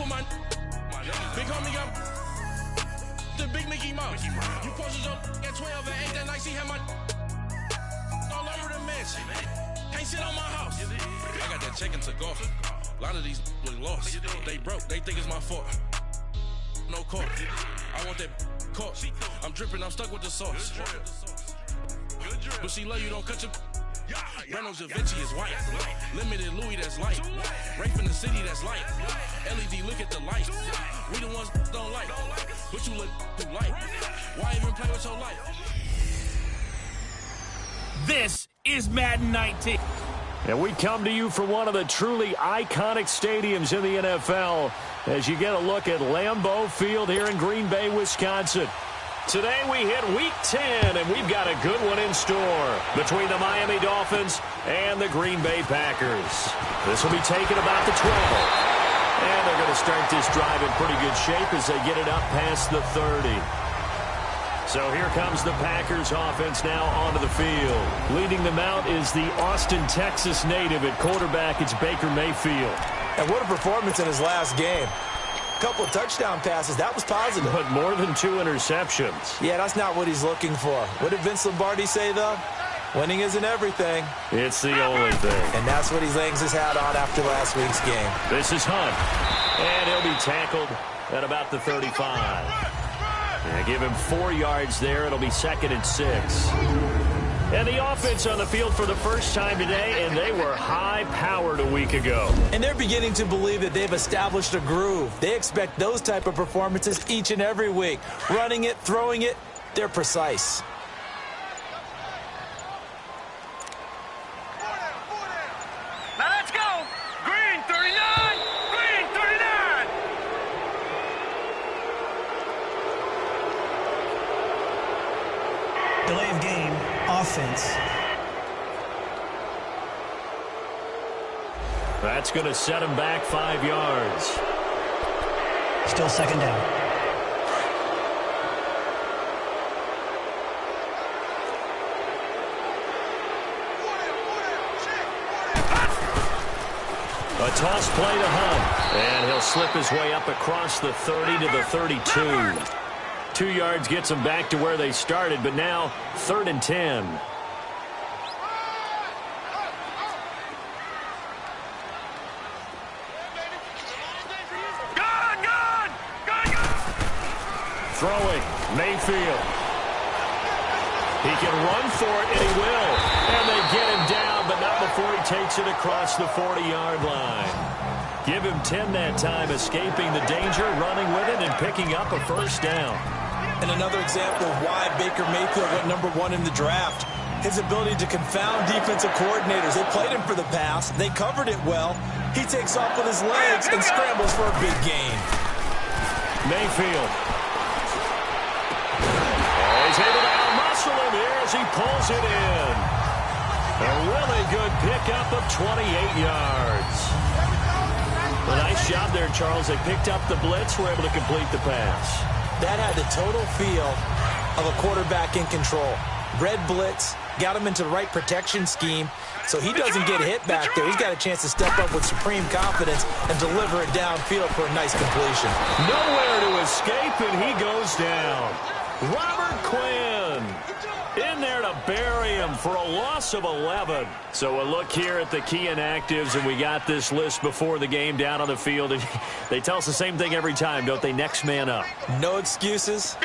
for my big homie got the big Mickey Mouse. You posted your at 12 and 8 that night. She had my all over the mansion. Can't sit on my house. I got that check into golf. A lot of these look lost. They broke. They think it's my fault. No court. I want that court. I'm dripping. I'm stuck with the sauce. But she love you. Don't cut your. Breno Javinci is white. Limited Louis, that's light. Rafe in the city, that's light. LED, look at the light. We the ones don't like. But you look too light. Why even play with your life? This is Madden 19. And we come to you from one of the truly iconic stadiums in the NFL as you get a look at Lambeau Field here in Green Bay, Wisconsin. Today we hit Week 10, and we've got a good one in store between the Miami Dolphins and the Green Bay Packers. This will be taken about the 12. And they're going to start this drive in pretty good shape as they get it up past the 30. So here comes the Packers offense now onto the field. Leading them out is the Austin, Texas native at quarterback. It's Baker Mayfield. And what a performance in his last game. Couple of touchdown passes. That was positive. But more than 2 interceptions. Yeah, that's not what he's looking for. What did Vince Lombardi say, though? Winning isn't everything. It's the only thing. And that's what he hangs his hat on after last week's game. This is Hunt. And he'll be tackled at about the 35. Yeah, give him 4 yards there. It'll be 2nd and 6. And the offense on the field for the first time today, and they were high-powered a week ago. And they're beginning to believe that they've established a groove. They expect those type of performances each and every week. Running it, throwing it, they're precise. Now let's go. Green 39. Green 39. Delay of game. Offense. That's going to set him back 5 yards. Still 2nd down. A toss play to Hunt. And he'll slip his way up across the 30 to the 32. 2 yards gets them back to where they started, but now 3rd and 10. Throwing, Mayfield. He can run for it, and he will. And they get him down, but not before he takes it across the 40-yard line. Give him 10 that time, escaping the danger, running with it, and picking up a first down. And another example of why Baker Mayfield went #1 in the draft. His ability to confound defensive coordinators. They played him for the pass. They covered it well. He takes off with his legs and scrambles for a big gain. Mayfield. He's able to out-muscle him here as he pulls it in. A really good pickup of 28 yards. A nice job there, Charles. They picked up the blitz, were able to complete the pass. That had the total feel of a quarterback in control. Red blitz, got him into the right protection scheme, so he doesn't get hit back there. He's got a chance to step up with supreme confidence and deliver it downfield for a nice completion. Nowhere to escape, and he goes down. Robert Quinn in there to bury him for a loss of 11. So a look here at the key inactives, and we got this list before the game down on the field. And they tell us the same thing every time, don't they? Next man up. No excuses.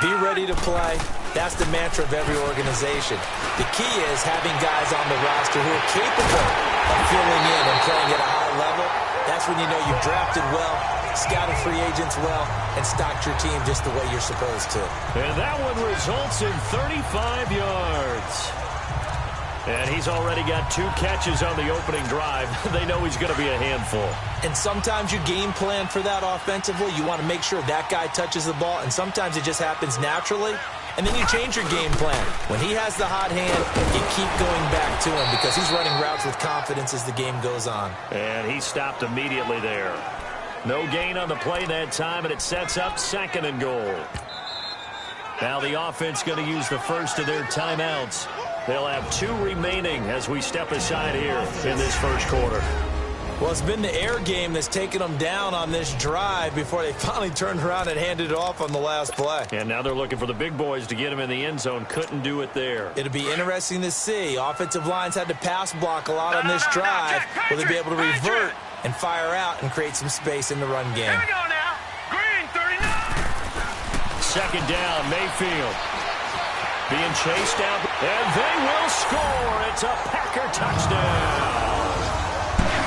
Be ready to play. That's the mantra of every organization. The key is having guys on the roster who are capable of filling in and playing at a high level. That's when you know you've drafted well, scouted free agents well, and stocked your team just the way you're supposed to. And that one results in 35 yards. And he's already got 2 catches on the opening drive. They know he's going to be a handful. And sometimes you game plan for that offensively. You want to make sure that guy touches the ball, and sometimes it just happens naturally. And then you change your game plan. When he has the hot hand, you keep going back to him because he's running routes with confidence as the game goes on. And he stopped immediately there. No gain on the play that time, and it sets up 2nd and goal. Now the offense going to use the first of their timeouts. They'll have 2 remaining as we step aside here in this first quarter. Well, it's been the air game that's taken them down on this drive before they finally turned around and handed it off on the last play. And now they're looking for the big boys to get him in the end zone. Couldn't do it there. It'll be interesting to see. Offensive lines had to pass block a lot on this drive. Will they be able to revert and fire out and create some space in the run game? Here we go now. Green 39. Second down, Mayfield. Being chased down. And they will score. It's a Packer touchdown.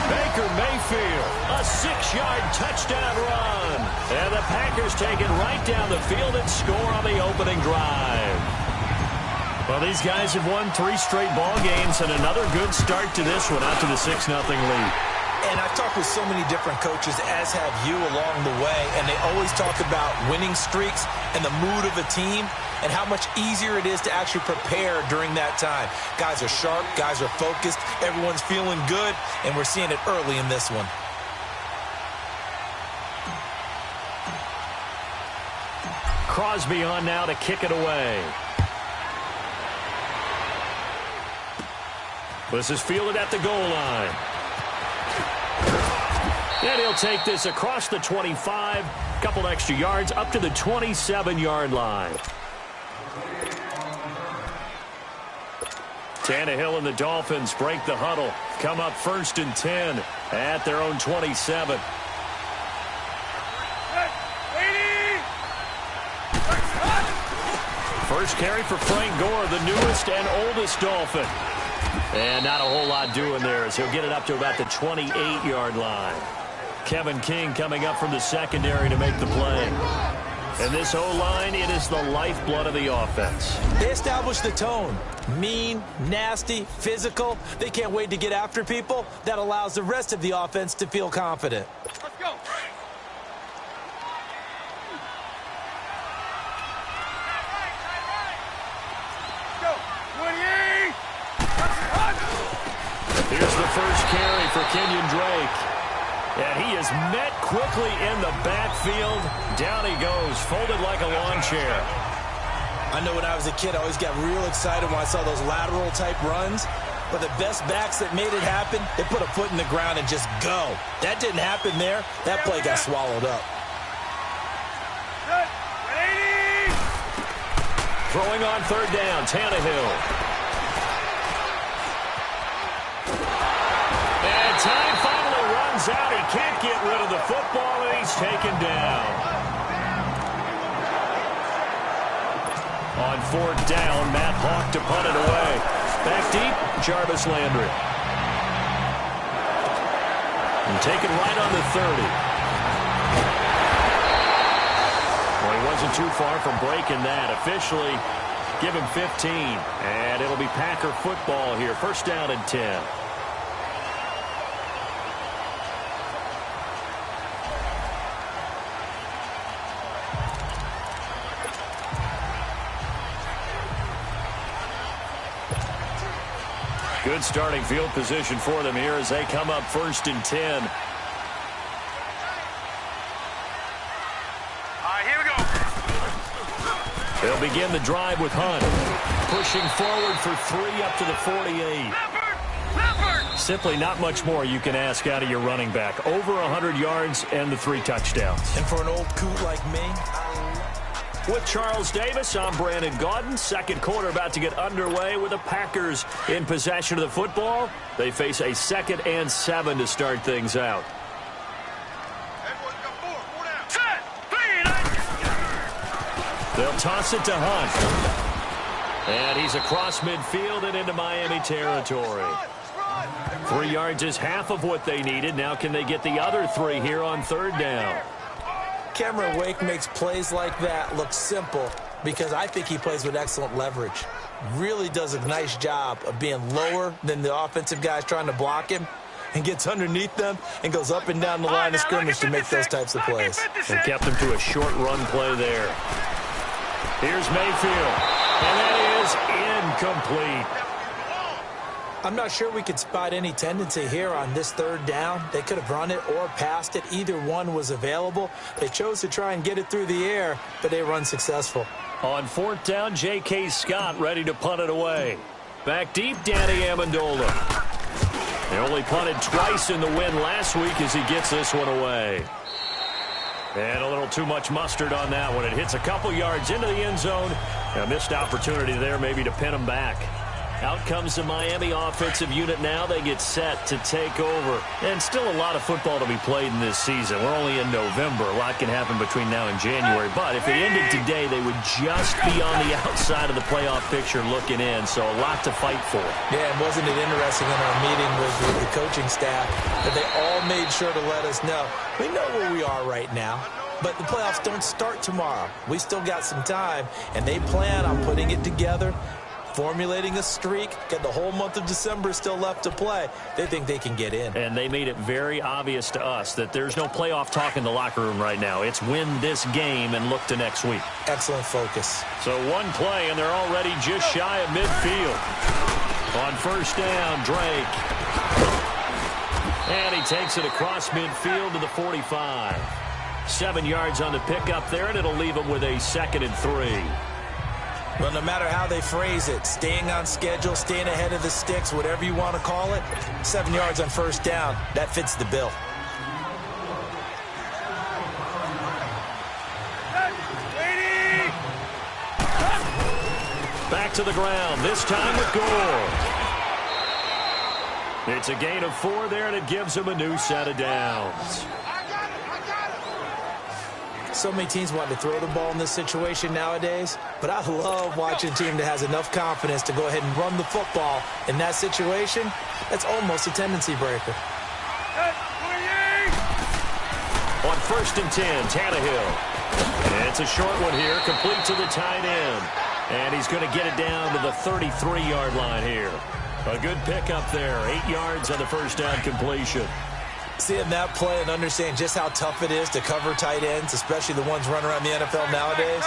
Baker Mayfield, a 6-yard touchdown run. And the Packers take it right down the field and score on the opening drive. Well, these guys have won 3 straight ball games and another good start to this one out to the 6-0 lead. And I've talked with so many different coaches, as have you, along the way, and they always talk about winning streaks and the mood of a team and how much easier it is to actually prepare during that time. Guys are sharp, guys are focused, everyone's feeling good, and we're seeing it early in this one. Crosby on now to kick it away. This is fielded at the goal line. And he'll take this across the 25, couple extra yards up to the 27-yard line. Tannehill and the Dolphins break the huddle. Come up 1st and 10 at their own 27. First carry for Frank Gore, the newest and oldest Dolphin. And not a whole lot doing there as he'll get it up to about the 28-yard line. Kevin King coming up from the secondary to make the play. And this O-line, it is the lifeblood of the offense. They establish the tone. Mean, nasty, physical. They can't wait to get after people. That allows the rest of the offense to feel confident. Let's go. Go. 28. Here's the first carry for Kenyon Drake. And he is met quickly in the backfield. Down he goes, folded like a lawn chair. I know when I was a kid, I always got real excited when I saw those lateral-type runs. But the best backs that made it happen, they put a foot in the ground and just go. That didn't happen there. That play got swallowed up. Throwing on 3rd down, Tannehill. And time finally runs out. He can't get rid of the football, and he's taken down. On 4th down, Matt Hawk to punt it away. Back deep, Jarvis Landry. And taken right on the 30. Well, he wasn't too far from breaking that. Officially, give him 15. And it'll be Packer football here. 1st down and 10. Good starting field position for them here as they come up 1st and 10. All right, here we go. They'll begin the drive with Hunt. Pushing forward for 3 up to the 48. Leopard! Simply not much more you can ask out of your running back. Over 100 yards and the 3 touchdowns. And for an old coot like me, With Charles Davis, I'm Brandon Gaudin. Second quarter about to get underway with the Packers in possession of the football. They face a 2nd and 7 to start things out. Set! 3, 9. They'll toss it to Hunt. And he's across midfield and into Miami territory. 3 yards is half of what they needed. Now can they get the other 3 here on 3rd down? Cameron Wake makes plays like that look simple because I think he plays with excellent leverage. Really does a nice job of being lower than the offensive guys trying to block him and gets underneath them and goes up and down the line of scrimmage to make those types of plays. And kept him to a short run play there. Here's Mayfield. And that is incomplete. I'm not sure we could spot any tendency here on this 3rd down. They could have run it or passed it. Either one was available. They chose to try and get it through the air, but they were unsuccessful. On 4th down, J.K. Scott ready to punt it away. Back deep, Danny Amendola. They only punted twice in the win last week as he gets this one away. And a little too much mustard on that one. It hits a couple yards into the end zone. A missed opportunity there maybe to pin him back. Out comes the Miami offensive unit now. They get set to take over. And still a lot of football to be played in this season. We're only in November. A lot can happen between now and January. But if it ended today, they would just be on the outside of the playoff picture looking in. So a lot to fight for. Yeah, and wasn't it interesting in our meeting with the coaching staff that they all made sure to let us know, we know where we are right now. But the playoffs don't start tomorrow. We still got some time, and they plan on putting it together, formulating a streak, get the whole month of December still left to play. They think they can get in. And they made it very obvious to us that there's no playoff talk in the locker room right now. It's win this game and look to next week. Excellent focus. So one play, and they're already just shy of midfield. On first down, Drake. And he takes it across midfield to the 45. 7 yards on the pickup there, and it'll leave him with a 2nd and 3. Well, no matter how they phrase it, staying on schedule, staying ahead of the sticks, whatever you want to call it, 7 yards on first down, that fits the bill. Back to the ground, this time with Gore. It's a gain of 4 there, and it gives him a new set of downs. So many teams want to throw the ball in this situation nowadays, but I love watching a team that has enough confidence to go ahead and run the football in that situation. That's almost a tendency breaker. On 1st and 10, Tannehill. And it's a short one here, complete to the tight end. And he's going to get it down to the 33-yard line here. A good pickup there, 8 yards on the first down completion. Seeing that play and understand just how tough it is to cover tight ends, especially the ones running around the NFL nowadays,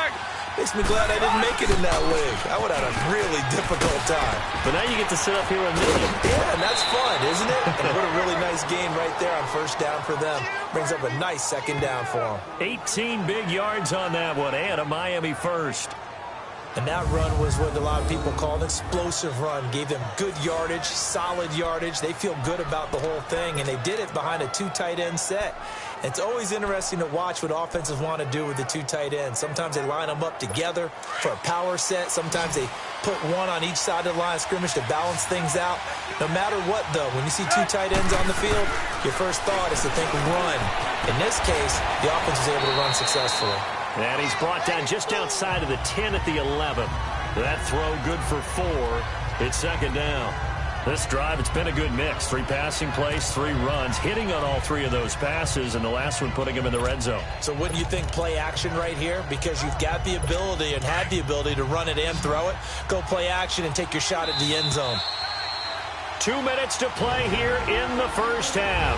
makes me glad I didn't make it in that league. I would have had a really difficult time. But now you get to sit up here and million. Yeah, and that's fun, isn't it? And what a really nice game right there on first down for them. Brings up a nice 2nd down for them. 18 big yards on that one, and a Miami first. And that run was what a lot of people call an explosive run. Gave them good yardage, solid yardage. They feel good about the whole thing, and they did it behind a 2 tight end set. It's always interesting to watch what offenses want to do with the 2 tight ends. Sometimes they line them up together for a power set. Sometimes they put one on each side of the line of scrimmage to balance things out. No matter what, though, when you see 2 tight ends on the field, your first thought is to think run. In this case, the offense was able to run successfully. And he's brought down just outside of the 10 at the 11. That throw good for 4. It's 2nd down. This drive, it's been a good mix. 3 passing plays, 3 runs, hitting on all 3 of those passes, and the last one putting him in the red zone. So wouldn't you think play action right here? Because you've got the ability and had the ability to run it and throw it. Go play action and take your shot at the end zone. 2 minutes to play here in the first half.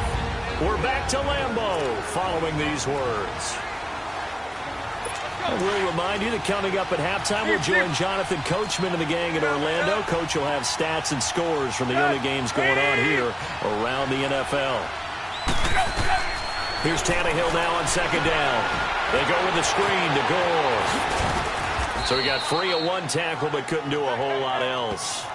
We're back to Lambeau following these words. We'll remind you that coming up at halftime, we'll join Jonathan Coachman and the gang in Orlando. Coach will have stats and scores from the early games going on here around the NFL. Here's Tannehill now on 2nd down. They go with the screen to Gore. So he got free of 1 tackle but couldn't do a whole lot else.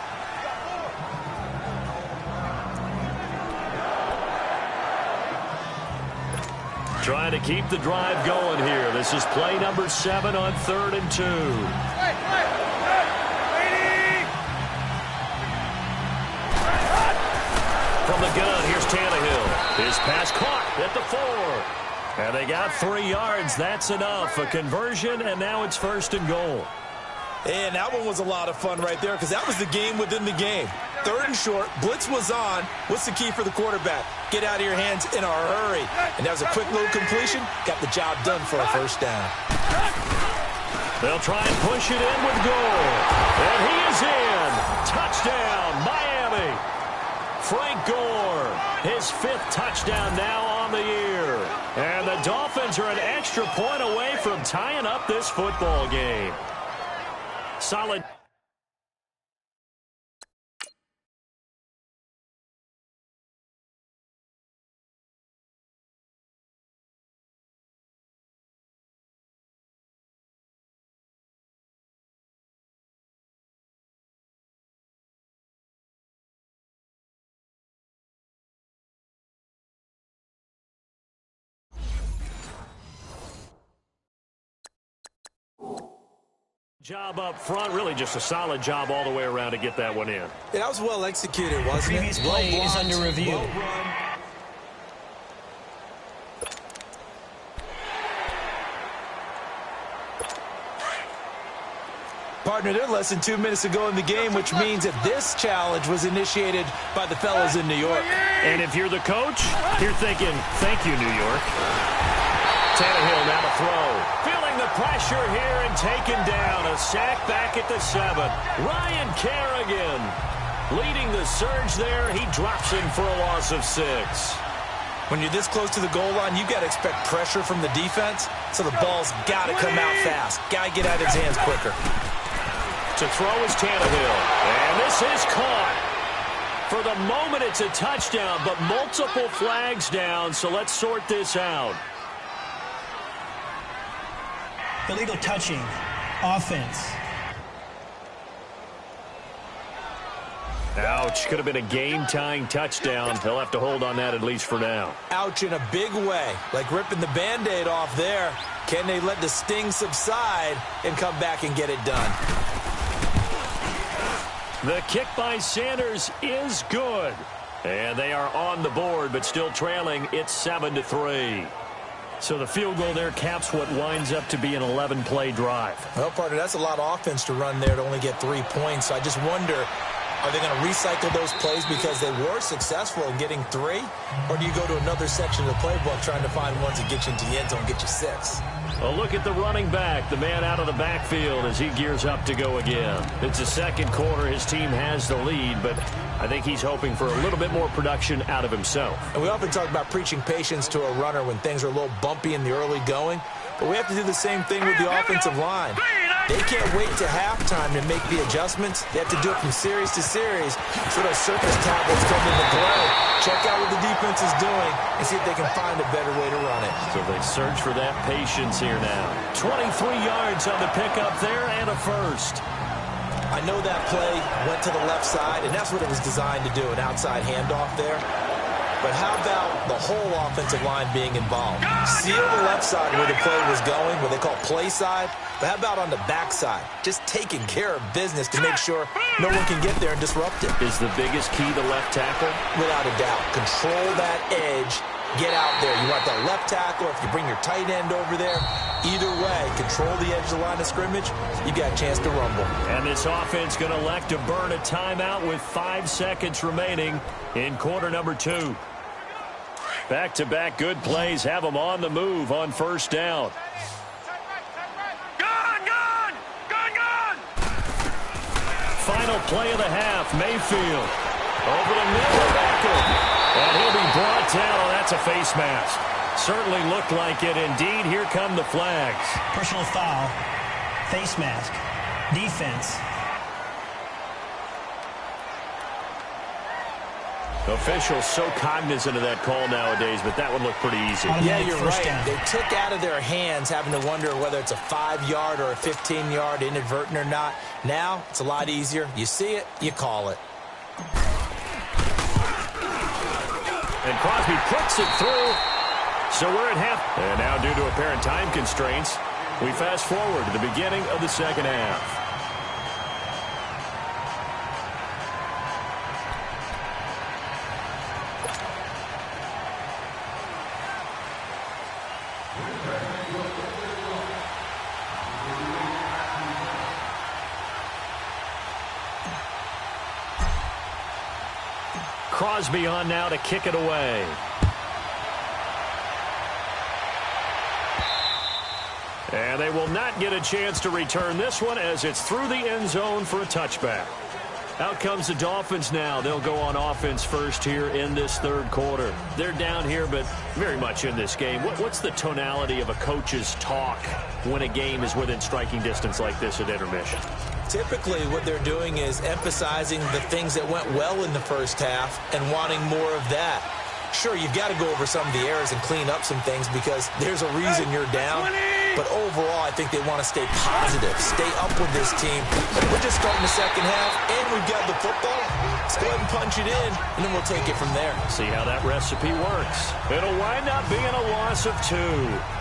Trying to keep the drive going here. This is play number 7 on 3rd and 2. From the gun, here's Tannehill. His pass caught at the 4. And they got 3 yards. That's enough. A conversion, and now it's 1st and goal. And that one was a lot of fun right there because that was the game within the game. 3rd and short, blitz was on. What's the key for the quarterback? Get out of your hands in a hurry. And that was a quick little completion. Got the job done for a 1st down. They'll try and push it in with Gore. And he is in. Touchdown, Miami. Frank Gore, his 5th touchdown now on the year. And the Dolphins are an extra point away from tying up this football game. Solid. Job up front, really just a solid job all the way around to get that one in. Yeah, that was well executed, wasn't it? Previous play is under review. Well run. Partner, they're less than 2 minutes to go in the game, which means that this challenge was initiated by the fellas in New York. And if you're the coach, you're thinking, thank you, New York. Tannehill now to throw. Feeling the pressure here and taken down. A sack back at the 7. Ryan Kerrigan leading the surge there. He drops in for a loss of 6. When you're this close to the goal line, you've got to expect pressure from the defense, so the ball's got to come out fast. Got to get out of his hands quicker. To throw is Tannehill. And this is caught. For the moment, it's a touchdown, but multiple flags down, so let's sort this out. Illegal touching. Offense. Ouch. Could have been a game-tying touchdown. He'll have to hold on that at least for now. Ouch in a big way. Like ripping the Band-Aid off there. Can they let the sting subside and come back and get it done? The kick by Sanders is good. And they are on the board, but still trailing. It's 7-3. So the field goal there caps what winds up to be an 11-play drive. Well, partner, that's a lot of offense to run there to only get 3 points. So I just wonder, are they going to recycle those plays because they were successful in getting 3? Or do you go to another section of the playbook trying to find ones that get you into the end zone and get you 6? A look at the running back, the man out of the backfield as he gears up to go again. It's the second quarter. His team has the lead, but I think he's hoping for a little bit more production out of himself. And we often talk about preaching patience to a runner when things are a little bumpy in the early going, but we have to do the same thing with the offensive line. They can't wait to halftime to make the adjustments. They have to do it from series to series. So those surface tablets come into play. Check out what the defense is doing and see if they can find a better way to run it. So they search for that patience here now. 23 yards on the pickup there and a first. I know that play went to the left side, and that's what it was designed to do, an outside handoff there. But how about the whole offensive line being involved? Seal the left side where the play was going, what they call play side. But how about on the back side? Just taking care of business to make sure no one can get there and disrupt it. Is the biggest key the left tackle? Without a doubt. Control that edge. Get out there. You want that left tackle, if you bring your tight end over there, either way, control the edge of the line of scrimmage, you got a chance to rumble. And this offense going to elect to burn a timeout with 5 seconds remaining in quarter number 2. Back-to-back good plays have them on the move on first down. Gone! Final play of the half, Mayfield. Over the middle, Beckham. And he'll be brought down. Oh, that's a face mask. Certainly looked like it. Indeed, here come the flags. Personal foul. Face mask. Defense. Officials so cognizant of that call nowadays, but that one looked pretty easy. Yeah, you're right. They took out of their hands having to wonder whether it's a 5-yard or a 15-yard inadvertent or not. Now, it's a lot easier. You see it, you call it. And Crosby puts it through. So we're at half. And now due to apparent time constraints, we fast forward to the beginning of the second half. Crosby on now to kick it away. And they will not get a chance to return this one as it's through the end zone for a touchback. Out comes the Dolphins now. They'll go on offense first here in this third quarter. They're down here, but very much in this game. What's the tonality of a coach's talk when a game is within striking distance like this at intermission? Typically, what they're doing is emphasizing the things that went well in the first half and wanting more of that. Sure, you've got to go over some of the errors and clean up some things because there's a reason you're down. But overall, I think they want to stay positive, stay up with this team. We're just starting the second half, and we've got the football. Let's go ahead and punch it in, and then we'll take it from there. See how that recipe works. It'll wind up being a loss of 2,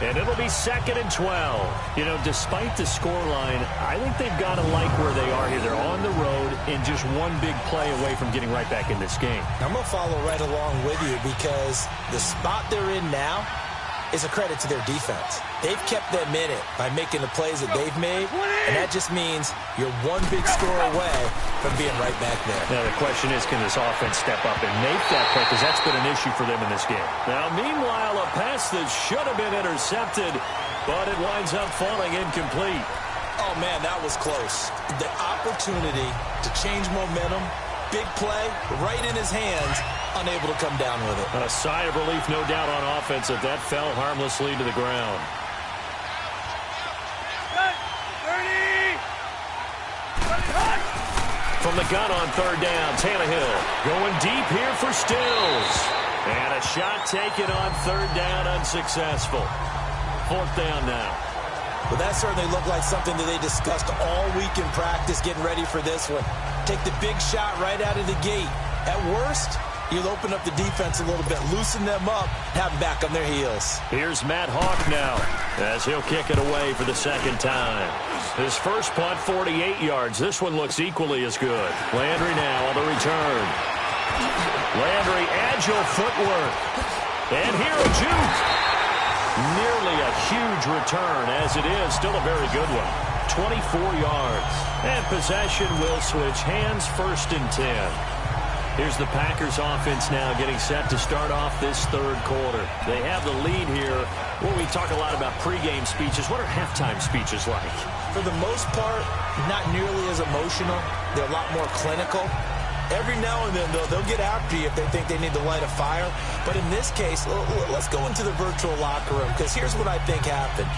and it'll be 2nd and 12. You know, despite the scoreline, I think they've got to like where they are here. They're on the road and just one big play away from getting right back in this game. I'm going to follow right along with you because the spot they're in now is a credit to their defense. They've kept them in it by making the plays that they've made, and that just means you're one big score away from being right back there. Now, the question is, can this offense step up and make that play? Because that's been an issue for them in this game. Now, meanwhile, a pass that should have been intercepted, but it winds up falling incomplete. Oh, man, that was close. The opportunity to change momentum, big play, right in his hands, unable to come down with it. A sigh of relief, no doubt, on offense if that fell harmlessly to the ground. From the gun on 3rd down, Tannehill going deep here for Stills. And a shot taken on 3rd down, unsuccessful. 4th down now. Well, that certainly looked like something that they discussed all week in practice, getting ready for this one. Take the big shot right out of the gate. At worst, you'll open up the defense a little bit, loosen them up, have them back on their heels. Here's Matt Hawk now as he'll kick it away for the 2nd time. His first punt, 48 yards. This one looks equally as good. Landry now on the return. Landry, agile footwork. And here a juke. Nearly a huge return, as it is. Still a very good one. 24 yards. And possession will switch hands, 1st and 10. Here's the Packers offense now getting set to start off this 3rd quarter. They have the lead here. Well, we talk a lot about pregame speeches. What are halftime speeches like? For the most part, not nearly as emotional. They're a lot more clinical. Every now and then, they'll get after you if they think they need to light a fire. But in this case, let's go into the virtual locker room, because here's what I think happened.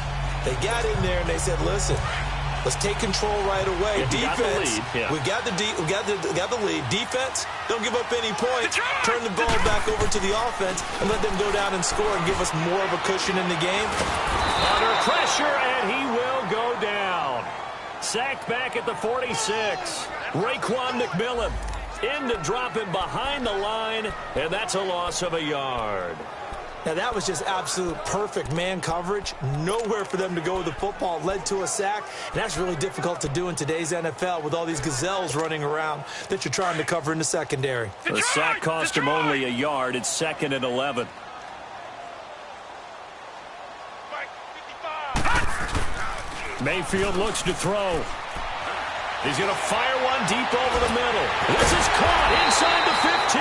They got in there and they said, listen, let's take control right away. Defense, we got the lead. Defense, don't give up any points. Turn the ball back over to the offense and let them go down and score and give us more of a cushion in the game. Under pressure, and he will go down. Sacked back at the 46. Raekwon McMillan in to drop him behind the line, and that's a loss of a yard. Now, that was just absolute perfect man coverage. Nowhere for them to go with the football. Led to a sack, and that's really difficult to do in today's NFL with all these gazelles running around that you're trying to cover in the secondary. The sack cost him only a yard. It's 2nd and 11. Mayfield looks to throw. He's going to fire one deep over the middle. This is caught inside the 15.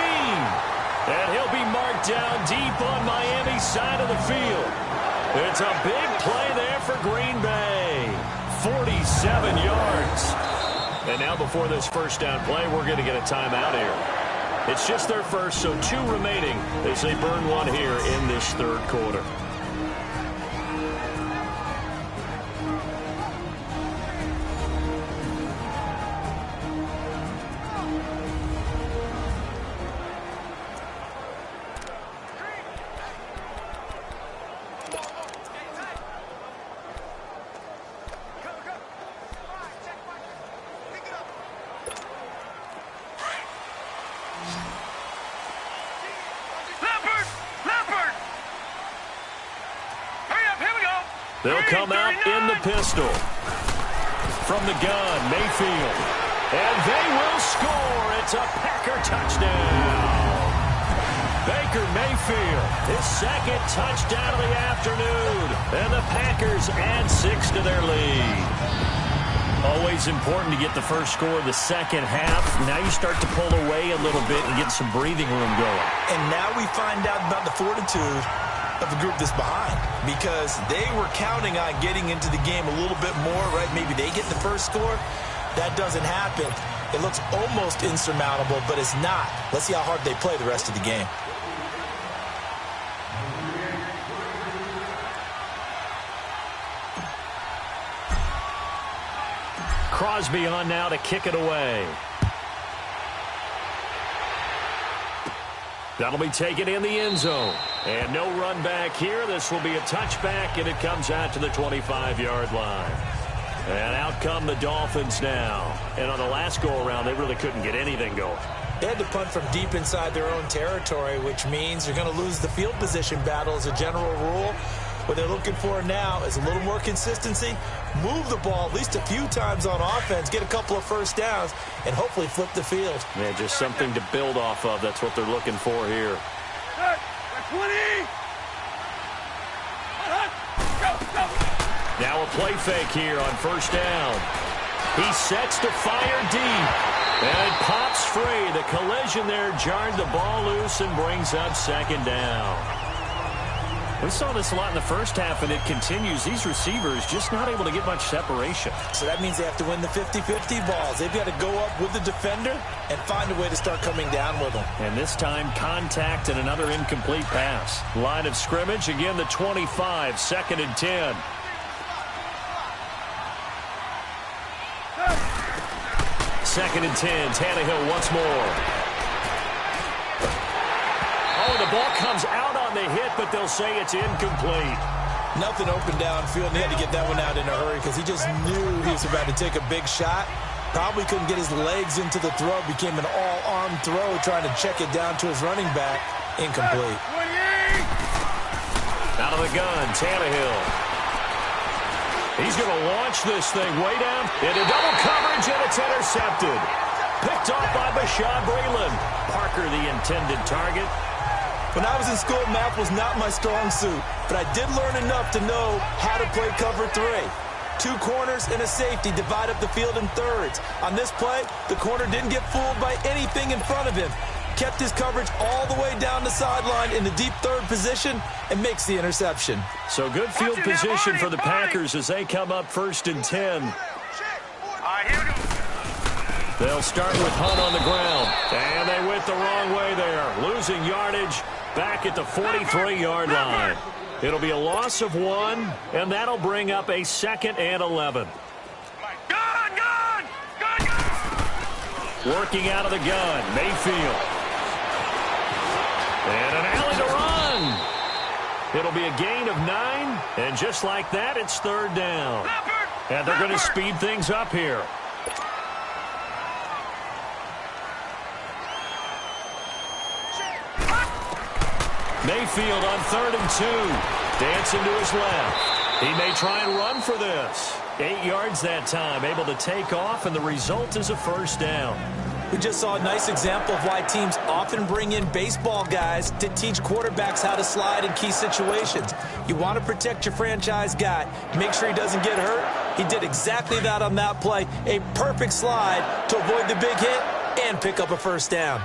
And he'll be marked down deep on Miami's side of the field. It's a big play there for Green Bay. 47 yards. And now before this 1st down play, we're going to get a timeout here. It's just their first, so 2 remaining as they burn one here in this 3rd quarter. They'll come out in the pistol. From the gun, Mayfield. And they will score. It's a Packer touchdown. Baker Mayfield, his 2nd touchdown of the afternoon. And the Packers add 6 to their lead. Always important to get the first score of the second half. Now you start to pull away a little bit and get some breathing room going. And now we find out about the fortitude of the group that's behind, because they were counting on getting into the game a little bit more, right? Maybe they get the first score. That doesn't happen. It looks almost insurmountable, but it's not. Let's see how hard they play the rest of the game. Crosby on now to kick it away. That'll be taken in the end zone. And no run back here. This will be a touchback, and it comes out to the 25-yard line. And out come the Dolphins now. And on the last go-around, they really couldn't get anything going. They had to punt from deep inside their own territory, which means you're going to lose the field position battle as a general rule. What they're looking for now is a little more consistency, move the ball at least a few times on offense, get a couple of first downs, and hopefully flip the field. Yeah, just something to build off of. That's what they're looking for here. 20. Now a play fake here on first down. He sets to fire deep. And it pops free. The collision there jarred the ball loose and brings up second down. We saw this a lot in the first half, and it continues. These receivers just not able to get much separation. So that means they have to win the 50-50 balls. They've got to go up with the defender and find a way to start coming down with them. And this time, contact and another incomplete pass. Line of scrimmage, again the 25, 2nd and 10. Second and 10, Tannehill once more. Oh, the ball comes out on the hit, but they'll say it's incomplete. Nothing open downfield, and he had to get that one out in a hurry because he just knew he was about to take a big shot. Probably couldn't get his legs into the throw. Became an all-arm throw trying to check it down to his running back. Incomplete. Out of the gun, Tannehill. He's going to launch this thing way down into double coverage, and it's intercepted. Picked off by Bashaud Breeland. Parker, the intended target. When I was in school, math was not my strong suit, but I did learn enough to know how to play cover 3. 2 corners and a safety divide up the field in thirds. On this play, the corner didn't get fooled by anything in front of him. Kept his coverage all the way down the sideline in the deep third position and makes the interception. So good field position for the Packers as they come up 1st and 10. They'll start with Hunt on the ground. And they went the wrong way there. Losing yardage back at the 43-yard line. It'll be a loss of 1, and that'll bring up a 2nd and 11. Working out of the gun, Mayfield. And an alley to run. It'll be a gain of 9, and just like that, it's 3rd down. And they're going to speed things up here. Mayfield on 3rd and 2. Dancing to his left. He may try and run for this. 8 yards that time. Able to take off, and the result is a 1st down. We just saw a nice example of why teams often bring in baseball guys to teach quarterbacks how to slide in key situations. You want to protect your franchise guy. Make sure he doesn't get hurt. He did exactly that on that play. A perfect slide to avoid the big hit and pick up a 1st down.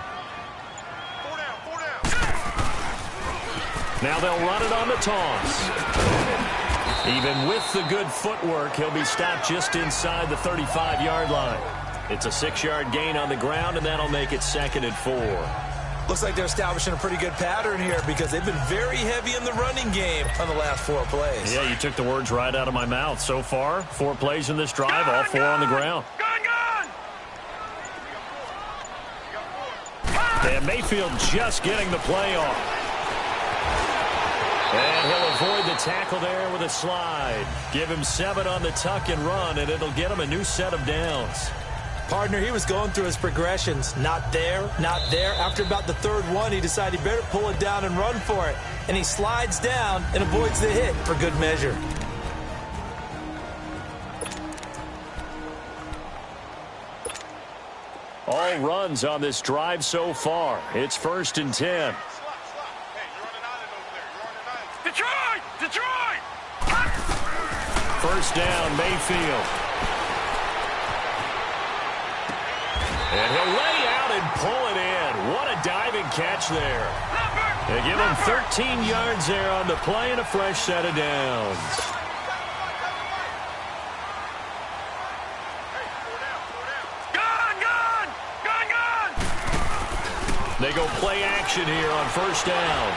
Now they'll run it on the toss. Even with the good footwork, he'll be stopped just inside the 35-yard line. It's a 6-yard gain on the ground, and that'll make it 2nd and 4. Looks like they're establishing a pretty good pattern here because they've been very heavy in the running game on the last 4 plays. Yeah, you took the words right out of my mouth. So far, 4 plays in this drive, all 4 on the ground. And Mayfield just getting the play off. And he'll avoid the tackle there with a slide. Give him 7 on the tuck and run, and it'll get him a new set of downs. Partner, he was going through his progressions. Not there, not there. After about the 3rd one, he decided he better pull it down and run for it. And he slides down and avoids the hit for good measure. All runs on this drive so far. It's 1st and 10. Detroit! 1st down, Mayfield. And he'll lay out and pull it in. What a diving catch there. They give him 13 yards there on the play and a fresh set of downs. They go play action here on 1st down.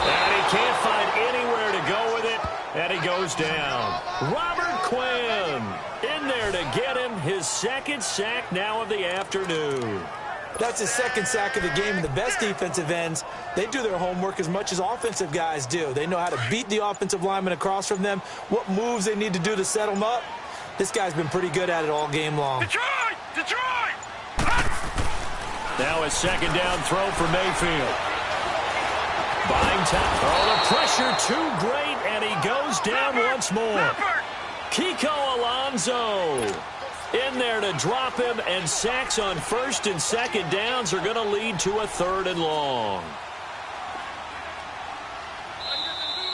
And he can't find anywhere to go with it, and he goes down. Robert Quinn in there to get him his 2nd sack now of the afternoon. That's his second sack of the game, and the best defensive ends, they do their homework as much as offensive guys do. They know how to beat the offensive lineman across from them, what moves they need to do to set them up. This guy's been pretty good at it all game long. Detroit! Detroit! Now a second down throw for Mayfield. Buying time. Oh, the pressure too great, and he goes down once more. Kiko Alonso in there to drop him, and sacks on first and second downs are going to lead to a 3rd and long.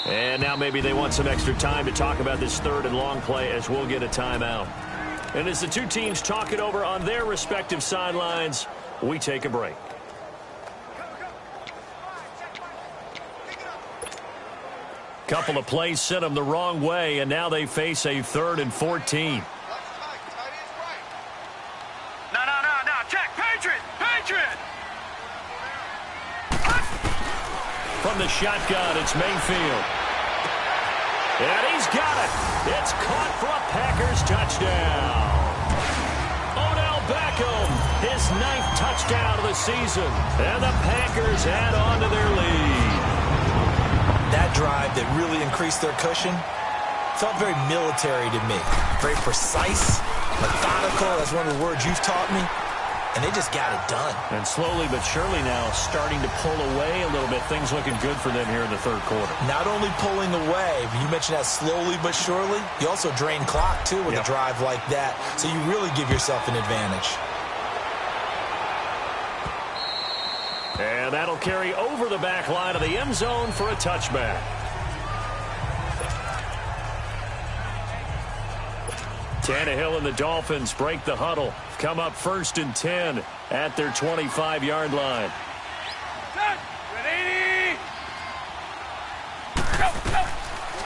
And now maybe they want some extra time to talk about this 3rd and long play as we'll get a timeout. And as the two teams talk it over on their respective sidelines, we take a break. Couple of plays sent them the wrong way, and now they face a 3rd and 14. No. Check. Patriot. From the shotgun, it's Mayfield. And he's got it. It's caught for a Packers touchdown. Odell Beckham, his 9th touchdown of the season. And the Packers add on to their lead. That drive that really increased their cushion felt very military to me. Very precise, methodical. That's one of the words you've taught me. And they just got it done. And slowly but surely now starting to pull away a little bit. Things looking good for them here in the 3rd quarter. Not only pulling away, but you mentioned that slowly but surely. You also drain clock, too, with a drive like that. So you really give yourself an advantage. And that'll carry over the back line of the end zone for a touchback. Tannehill and the Dolphins break the huddle. Come up 1st and 10 at their 25-yard line.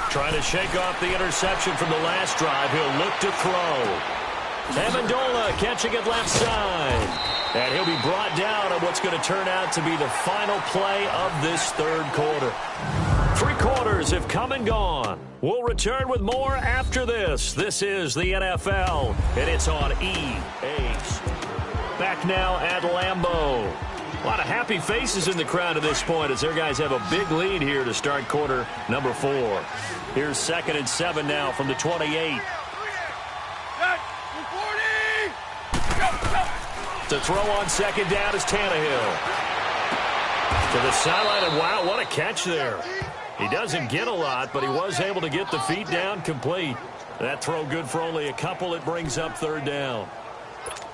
Trying to shake off the interception from the last drive. He'll look to throw. Amendola catching it left side. And he'll be brought down on what's going to turn out to be the final play of this 3rd quarter. 3 quarters have come and gone. We'll return with more after this. This is the NFL, and it's on EA. Back now at Lambeau. A lot of happy faces in the crowd at this point as their guys have a big lead here to start quarter number 4. Here's 2nd and 7 now from the 28. To throw on second down is Tannehill. To the sideline, and wow, what a catch there. He doesn't get a lot, but he was able to get the feet down complete. That throw good for only a couple. It brings up 3rd down.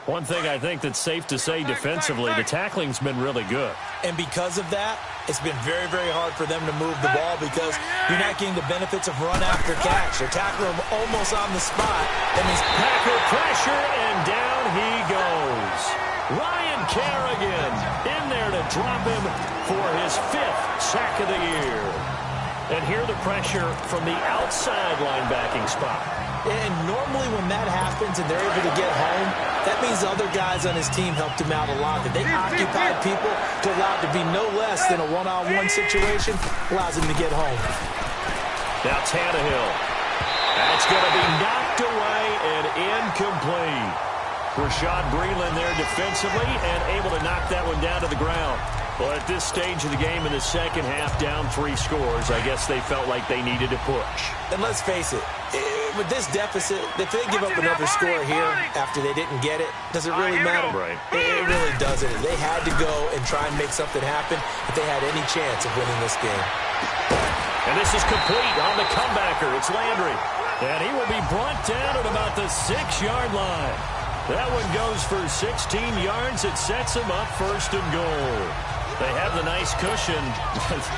One thing I think that's safe to say defensively, the tackling's been really good. And because of that, it's been very, very hard for them to move the ball because you're not getting the benefits of run after catch. They're tackling him almost on the spot. That means Packer pressure, and down he goes. Ryan Kerrigan in there to drop him for his 5th sack of the year. And here the pressure from the outside linebacking spot. And normally when that happens and they're able to get home, that means the other guys on his team helped him out a lot. That they occupied people to allow it to be no less than a one-on-one situation, allows him to get home. Now Tannehill. That's going to be knocked away and incomplete. Rashad Breeland there defensively and able to knock that one down to the ground. Well, at this stage of the game in the second half, down 3 scores, I guess they felt like they needed to push. And let's face it, with this deficit, if they give up another score here after they didn't get it, does it really matter? Right. It really doesn't. They had to go and try and make something happen if they had any chance of winning this game. And this is complete on the comebacker. It's Landry. And he will be brought down at about the 6-yard line. That one goes for 16 yards. It sets him up 1st and goal. They have the nice cushion.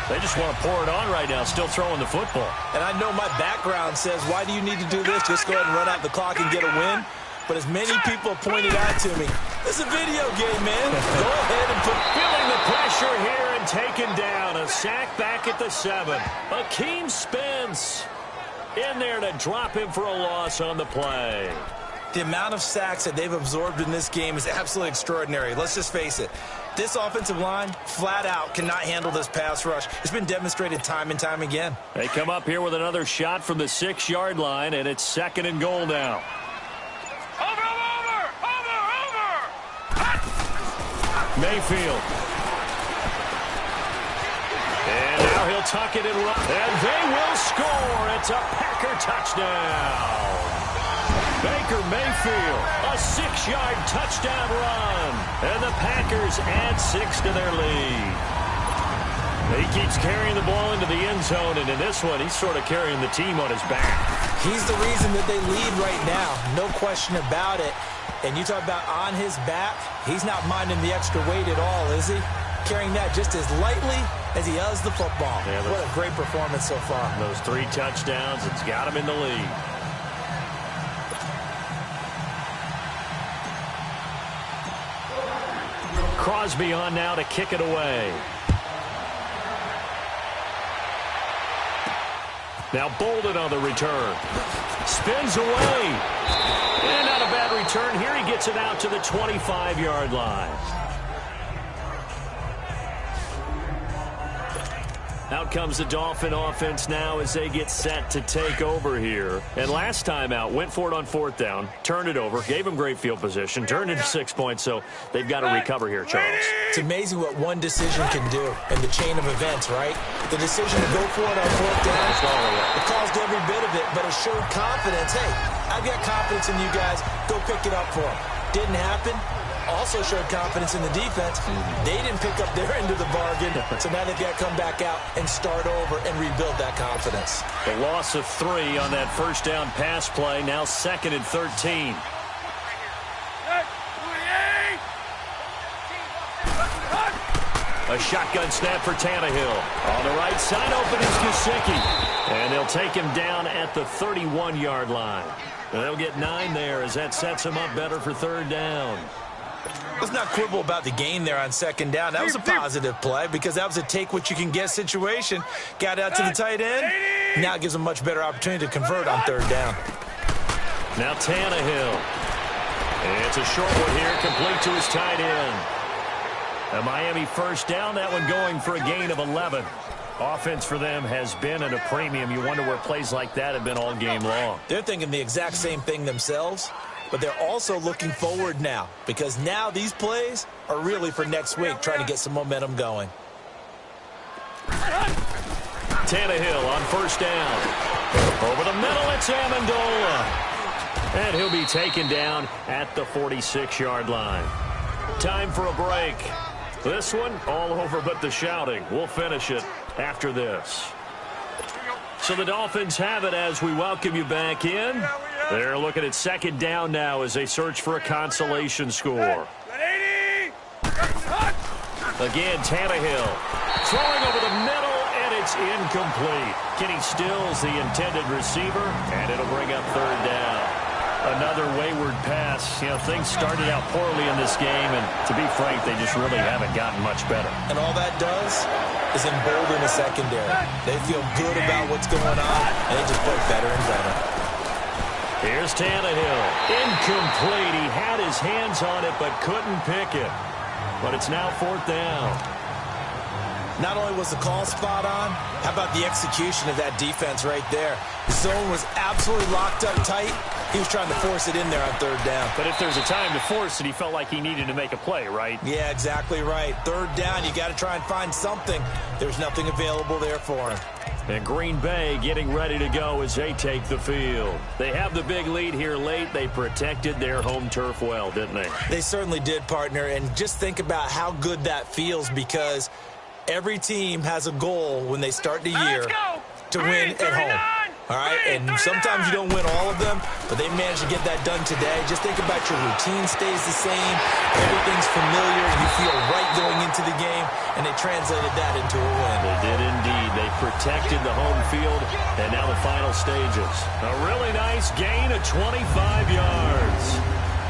They just want to pour it on right now, still throwing the football. And I know my background says, why do you need to do this? Just go ahead and run out the clock and get a win. But as many people have pointed out to me, this is a video game, man. Go ahead and put... Feeling the pressure here and taken down. A sack back at the 7. Akeem Spence in there to drop him for a loss on the play. The amount of sacks that they've absorbed in this game is absolutely extraordinary. Let's just face it. This offensive line, flat out, cannot handle this pass rush. It's been demonstrated time and time again. They come up here with another shot from the 6-yard line, and it's 2nd and goal now. Mayfield. And now he'll tuck it and run. And they will score. It's a Packer touchdown. Baker Mayfield, a 6-yard touchdown run. And the Packers add 6 to their lead. He keeps carrying the ball into the end zone, and in this one, he's sort of carrying the team on his back. He's the reason that they lead right now, no question about it. And you talk about on his back, he's not minding the extra weight at all, is he? Carrying that just as lightly as he does the football. Yeah, what a great performance so far. Those 3 touchdowns, it's got him in the lead. Crosby on now to kick it away. Now Bolden on the return. Spins away. And not a bad return. Here he gets it out to the 25-yard line. Out comes the Dolphin offense now as they get set to take over here. And last time out, went for it on 4th down, turned it over, gave him great field position, turned into 6 points, so they've got to recover here, Charles. It's amazing what one decision can do in the chain of events, right? The decision to go for it on 4th down, it caused every bit of it, but it showed confidence. Hey, I've got confidence in you guys. Go pick it up for them. Didn't happen. Also showed confidence in the defense. They didn't pick up their end of the bargain, so now they've got to come back out and start over and rebuild that confidence. The loss of 3 on that first down pass play, now 2nd and 13. A shotgun snap for Tannehill. On the right side, open is Gesicki. And they'll take him down at the 31-yard line. And they'll get 9 there as that sets him up better for 3rd down. Let's not quibble about the gain there on 2nd down. That was a positive play because that was a take-what-you-can-get situation. Got out to the tight end. Now it gives them a much better opportunity to convert on 3rd down. Now Tannehill. And it's a short one here, complete to his tight end. A Miami 1st down, that one going for a gain of 11. Offense for them has been at a premium. You wonder where plays like that have been all game long. They're thinking the exact same thing themselves. But they're also looking forward now because now these plays are really for next week, trying to get some momentum going. Tannehill on 1st down. Over the middle, it's Amendola. And he'll be taken down at the 46-yard line. Time for a break. This one all over but the shouting. We'll finish it after this. So the Dolphins have it as we welcome you back in. They're looking at 2nd down now as they search for a consolation score. Again, Tannehill throwing over the middle, and it's incomplete. Kenny Stills, the intended receiver, and it'll bring up 3rd down. Another wayward pass. You know, things started out poorly in this game, and to be frank, they just really haven't gotten much better. And all that does is embolden the secondary. They feel good about what's going on, and they just play better and better. Here's Tannehill. Incomplete. He had his hands on it, but couldn't pick it. But it's now 4th down. Not only was the call spot on, how about the execution of that defense right there? The zone was absolutely locked up tight. He was trying to force it in there on 3rd down. But if there's a time to force it, he felt like he needed to make a play, right? Yeah, exactly right. 3rd down, you got to try and find something. There's nothing available there for him. And Green Bay getting ready to go as they take the field. They have the big lead here late. They protected their home turf well, didn't they? They certainly did, partner. And just think about how good that feels because every team has a goal when they start the year to win at home. All right, and sometimes you don't win all of them, but they managed to get that done today. Just think about your routine stays the same. Everything's familiar. You feel right going into the game, and they translated that into a win. They did indeed. They protected the home field, and now the final stages. A really nice gain of 25 yards.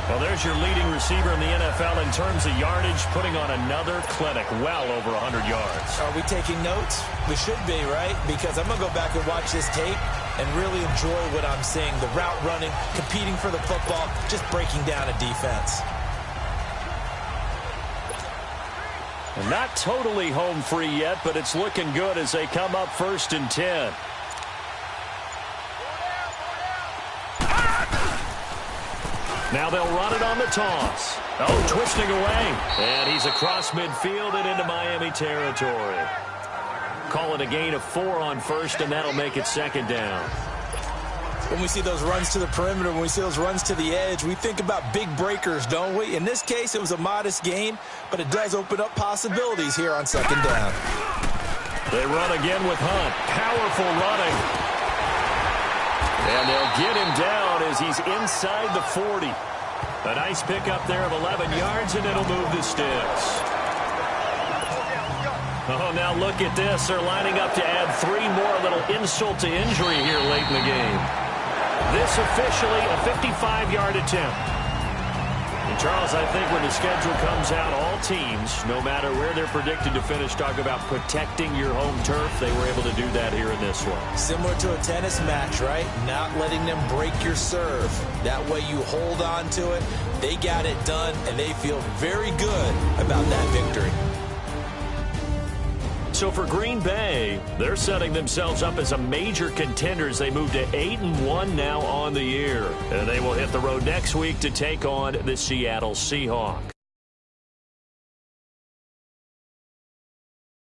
Well, there's your leading receiver in the NFL in terms of yardage, putting on another clinic, well over 100 yards. Are we taking notes? We should be, right? Because I'm going to go back and watch this tape and really enjoy what I'm seeing. The route running, competing for the football, just breaking down a defense. And not totally home free yet, but it's looking good as they come up 1st and 10. Now they'll run it on the toss. Oh, twisting away. And he's across midfield and into Miami territory. Call it a gain of 4 on first, and that'll make it second down. When we see those runs to the perimeter, when we see those runs to the edge, we think about big breakers, don't we? In this case, it was a modest gain, but it does open up possibilities here on second down. They run again with Hunt. Powerful running. And they'll get him down as he's inside the 40. A nice pickup there of 11 yards, and it'll move the sticks. Oh, now look at this. They're lining up to add 3 more, a little insult to injury here late in the game. This officially a 55-yard attempt. And Charles, I think when the schedule comes out, all teams, no matter where they're predicted to finish, talk about protecting your home turf. They were able to do that here in this one. Similar to a tennis match, right? Not letting them break your serve. That way you hold on to it. They got it done, and they feel very good about that victory. So for Green Bay, they're setting themselves up as a major contender as they move to 8-1 now on the year. And they will hit the road next week to take on the Seattle Seahawks.